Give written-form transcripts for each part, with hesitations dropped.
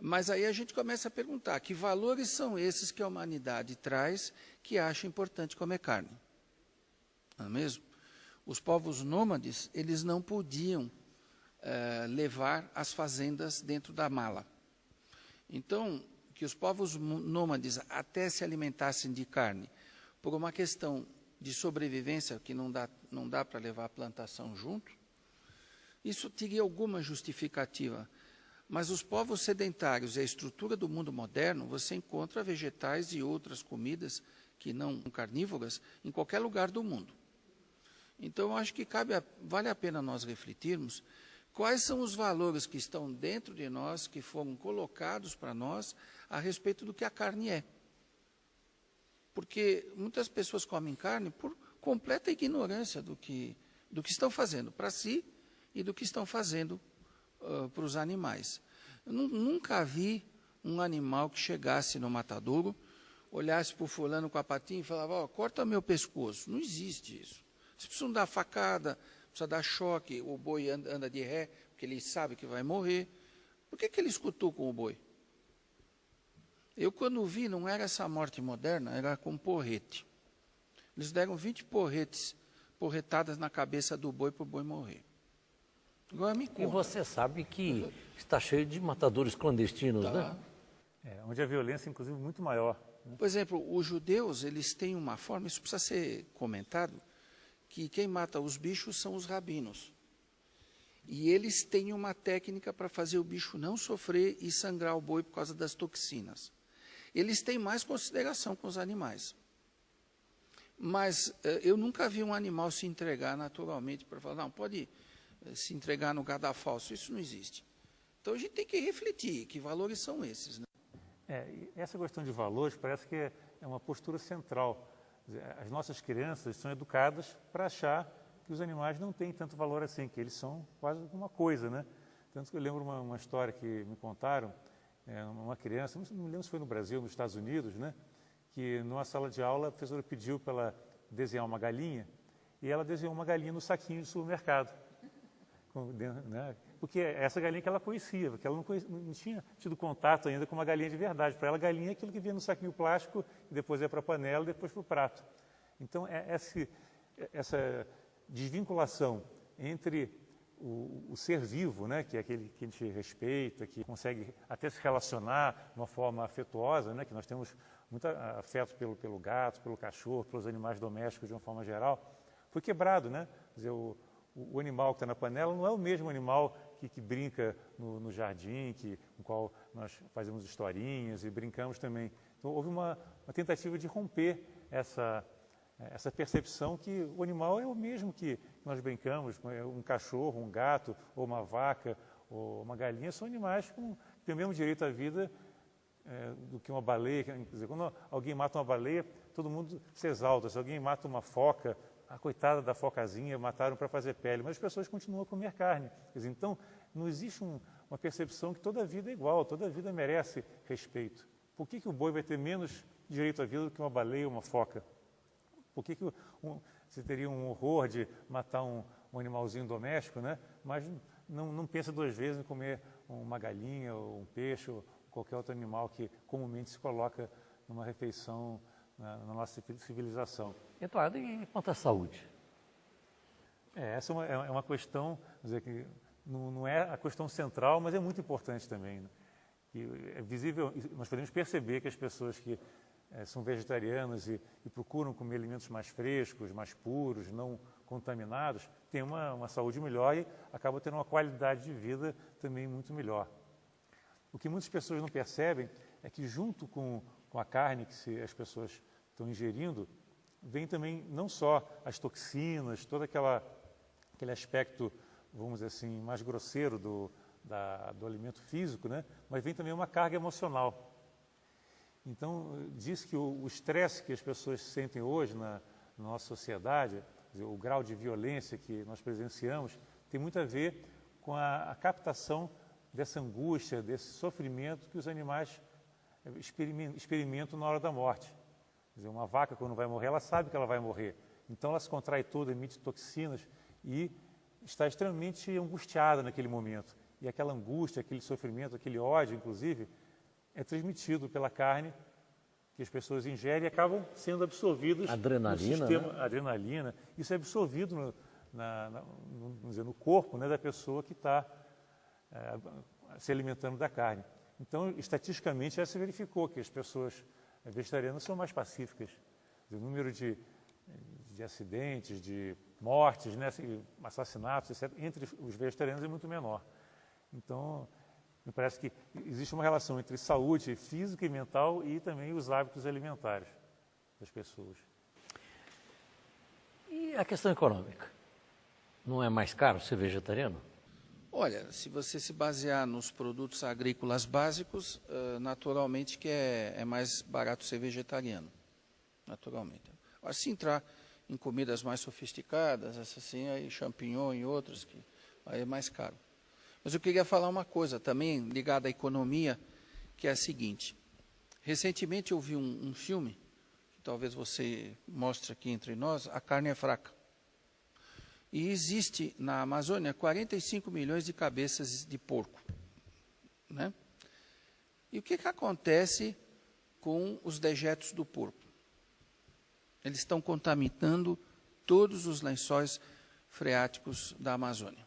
Mas aí a gente começa a perguntar, que valores são esses que a humanidade traz que acha importante comer carne? Não é mesmo? Os povos nômades, eles não podiam levar as fazendas dentro da mala. Então, que os povos nômades até se alimentassem de carne, por uma questão de sobrevivência, que não dá para levar a plantação junto, isso teria alguma justificativa. Mas os povos sedentários e a estrutura do mundo moderno, você encontra vegetais e outras comidas que não carnívoras em qualquer lugar do mundo. Então, eu acho que vale a pena nós refletirmos quais são os valores que estão dentro de nós, que foram colocados para nós, a respeito do que a carne é. Porque muitas pessoas comem carne por completa ignorância do que estão fazendo para si e do que estão fazendo para os animais. Eu nunca vi um animal que chegasse no matadouro, olhasse para o fulano com a patinha e falava, corta meu pescoço. Não existe isso. Vocês precisam dar facada, precisa dar choque, o boi anda de ré, porque ele sabe que vai morrer. Por que ele escutou com o boi? Eu, quando vi, não era essa morte moderna, era com porrete. Eles deram 20 porretadas na cabeça do boi para o boi morrer. Agora me conta. E você sabe que está cheio de matadores clandestinos, né? Onde a violência, inclusive, é muito maior. Né? Por exemplo, os judeus, eles têm uma forma, isso precisa ser comentado, que quem mata os bichos são os rabinos. E eles têm uma técnica para fazer o bicho não sofrer e sangrar o boi por causa das toxinas. Eles têm mais consideração com os animais. Mas eu nunca vi um animal se entregar naturalmente para falar, não, pode se entregar no cadafalso, isso não existe. Então a gente tem que refletir que valores são esses. Né? Essa questão de valores parece que é uma postura central. As nossas crianças são educadas para achar que os animais não têm tanto valor assim, que eles são quase alguma coisa, né? Tanto que eu lembro uma história que me contaram, uma criança, não me lembro se foi no Brasil, nos Estados Unidos, né? Que numa sala de aula a professora pediu para ela desenhar uma galinha e ela desenhou uma galinha no saquinho de supermercado. Né? Porque é essa galinha que ela conhecia, porque ela não tinha tido contato ainda com uma galinha de verdade. Para ela, galinha é aquilo que vinha no saquinho plástico, e depois ia para a panela, e depois para o prato. Então, essa desvinculação entre o ser vivo, né, que é aquele que a gente respeita, que consegue até se relacionar de uma forma afetuosa, né, que nós temos muito afeto pelo gato, pelo cachorro, pelos animais domésticos de uma forma geral, foi quebrado, né? Quer dizer, o animal que está na panela não é o mesmo animal que brinca no jardim, com o qual nós fazemos historinhas e brincamos também. Então, houve uma tentativa de romper essa percepção que o animal é o mesmo que nós brincamos, um cachorro, um gato, ou uma vaca, ou uma galinha, são animais que têm o mesmo direito à vida do que uma baleia. Quer dizer, quando alguém mata uma baleia, todo mundo se exalta. Se alguém mata uma foca, a coitada da focazinha, mataram para fazer pele, mas as pessoas continuam a comer carne. Quer dizer, então, não existe uma percepção que toda vida é igual, toda vida merece respeito. Por que o boi vai ter menos direito à vida do que uma baleia ou uma foca? Por que você teria um horror de matar um animalzinho doméstico, né? Mas não pensa duas vezes em comer uma galinha ou um peixe ou qualquer outro animal que comumente se coloca numa refeição na nossa civilização. Eduardo, e quanto à saúde? Essa é uma questão, dizer, que não é a questão central, mas é muito importante também. Né? E é visível, nós podemos perceber que as pessoas que são vegetarianas e procuram comer alimentos mais frescos, mais puros, não contaminados, têm uma saúde melhor e acabam tendo uma qualidade de vida também muito melhor. O que muitas pessoas não percebem é que junto com a carne que as pessoas estão ingerindo, vem também não só as toxinas, todo aquele aspecto, vamos dizer assim, mais grosseiro do alimento físico, né? Mas vem também uma carga emocional. Então, diz que o estresse que as pessoas sentem hoje na nossa sociedade, dizer, o grau de violência que nós presenciamos, tem muito a ver com a captação dessa angústia, desse sofrimento que os animais experimentam na hora da morte. Quer dizer, uma vaca, quando vai morrer, ela sabe que ela vai morrer. Então, ela se contrai toda, emite toxinas e está extremamente angustiada naquele momento. e aquela angústia, aquele sofrimento, aquele ódio, inclusive, é transmitido pela carne que as pessoas ingerem e acabam sendo absorvidos Adrenalina, no sistema, né? adrenalina. Isso é absorvido vamos dizer, no corpo, né, da pessoa que está se alimentando da carne. Então, estatisticamente, já se verificou que as pessoas vegetarianas são mais pacíficas. O número de acidentes, de mortes, né, assassinatos, etc., entre os vegetarianos é muito menor. Então, me parece que existe uma relação entre saúde física e mental e também os hábitos alimentares das pessoas. E a questão econômica? Não é mais caro ser vegetariano? Olha, se você se basear nos produtos agrícolas básicos, naturalmente que é mais barato ser vegetariano, naturalmente. Mas se entrar em comidas mais sofisticadas, assim, aí champignon e outros, que aí é mais caro. Mas eu queria falar uma coisa também ligada à economia, que é a seguinte. Recentemente eu vi um filme, que talvez você mostre aqui entre nós, A Carne é Fraca. E existe na Amazônia 45 milhões de cabeças de porco, né? E o que acontece com os dejetos do porco? Eles estão contaminando todos os lençóis freáticos da Amazônia.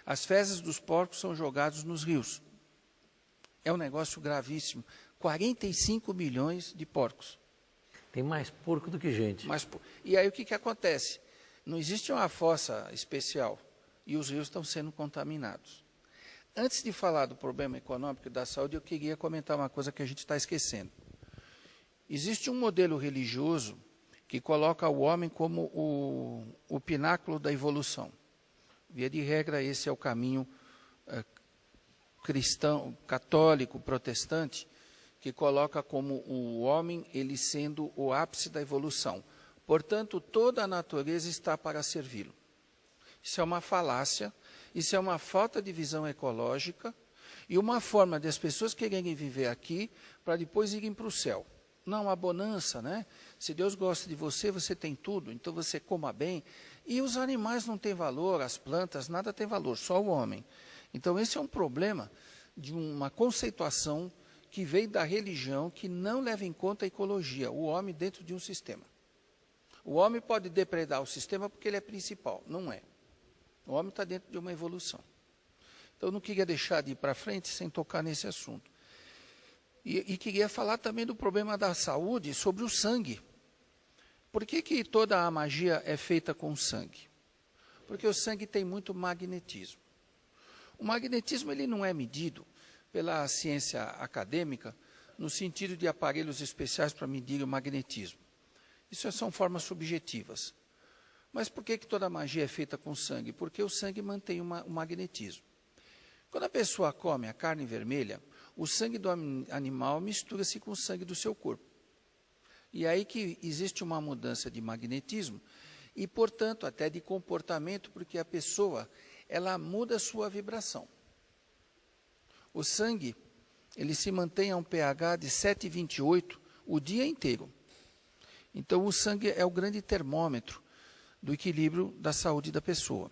As fezes dos porcos são jogadas nos rios. É um negócio gravíssimo. 45 milhões de porcos. Tem mais porco do que gente. E aí o que acontece? Não existe uma fossa especial e os rios estão sendo contaminados. Antes de falar do problema econômico e da saúde, eu queria comentar uma coisa que a gente está esquecendo. Existe um modelo religioso que coloca o homem como o pináculo da evolução. Via de regra, esse é o caminho cristão, católico, protestante, que coloca como o homem ele sendo o ápice da evolução. Portanto, toda a natureza está para servi-lo. Isso é uma falácia, isso é uma falta de visão ecológica e uma forma de as pessoas quererem viver aqui para depois irem para o céu. Não, a bonança, né? Se Deus gosta de você, você tem tudo, então você coma bem. E os animais não têm valor, as plantas, nada tem valor, só o homem. Então, esse é um problema de uma conceituação que veio da religião que não leva em conta a ecologia, o homem dentro de um sistema. O homem pode depredar o sistema porque ele é principal, não é. O homem está dentro de uma evolução. Então, eu não queria deixar de ir para frente sem tocar nesse assunto. E queria falar também do problema da saúde sobre o sangue. Por que toda a magia é feita com sangue? Porque o sangue tem muito magnetismo. O magnetismo ele não é medido pela ciência acadêmica no sentido de aparelhos especiais para medir o magnetismo. Isso são formas subjetivas. Mas por que toda a magia é feita com sangue? Porque o sangue mantém o magnetismo. Quando a pessoa come a carne vermelha, o sangue do animal mistura-se com o sangue do seu corpo. E aí que existe uma mudança de magnetismo e, portanto, até de comportamento, porque a pessoa, ela muda a sua vibração. O sangue, ele se mantém a um pH de 7,28 o dia inteiro. Então, o sangue é o grande termômetro do equilíbrio da saúde da pessoa.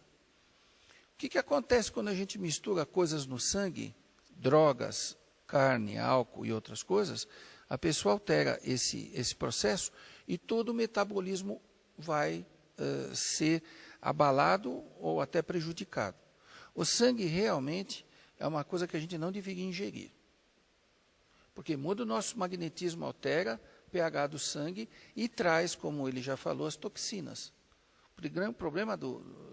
O que acontece quando a gente mistura coisas no sangue, drogas, carne, álcool e outras coisas? A pessoa altera esse processo e todo o metabolismo vai ser abalado ou até prejudicado. O sangue realmente é uma coisa que a gente não deveria ingerir. Porque muda o nosso magnetismo, altera o pH do sangue e traz, como ele já falou, as toxinas. O grande problema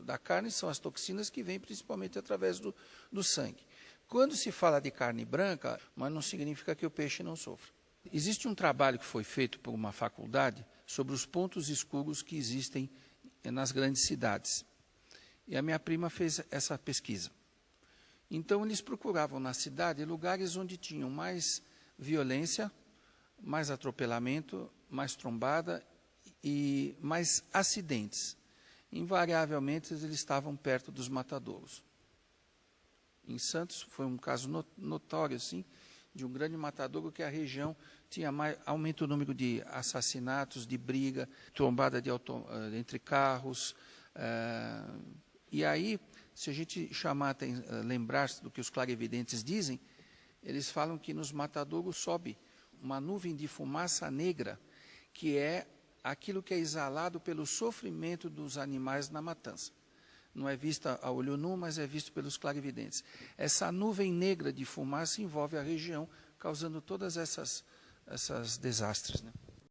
da carne são as toxinas que vêm principalmente através do sangue. Quando se fala de carne branca, mas não significa que o peixe não sofra. Existe um trabalho que foi feito por uma faculdade sobre os pontos escuros que existem nas grandes cidades. E a minha prima fez essa pesquisa. Então, eles procuravam na cidade lugares onde tinham mais violência, mais atropelamento, mais trombada e mais acidentes. Invariavelmente, eles estavam perto dos matadouros. Em Santos, foi um caso notório, assim, de um grande matadouro que a região tinha aumento o número de assassinatos, de briga, trombada entre carros. E aí se a gente lembrar-se do que os clarividentes dizem, eles falam que nos matadouros sobe uma nuvem de fumaça negra, que é aquilo que é exalado pelo sofrimento dos animais na matança. Não é vista a olho nu, mas é visto pelos clarividentes. Essa nuvem negra de fumaça envolve a região, causando todas essas desastres, né?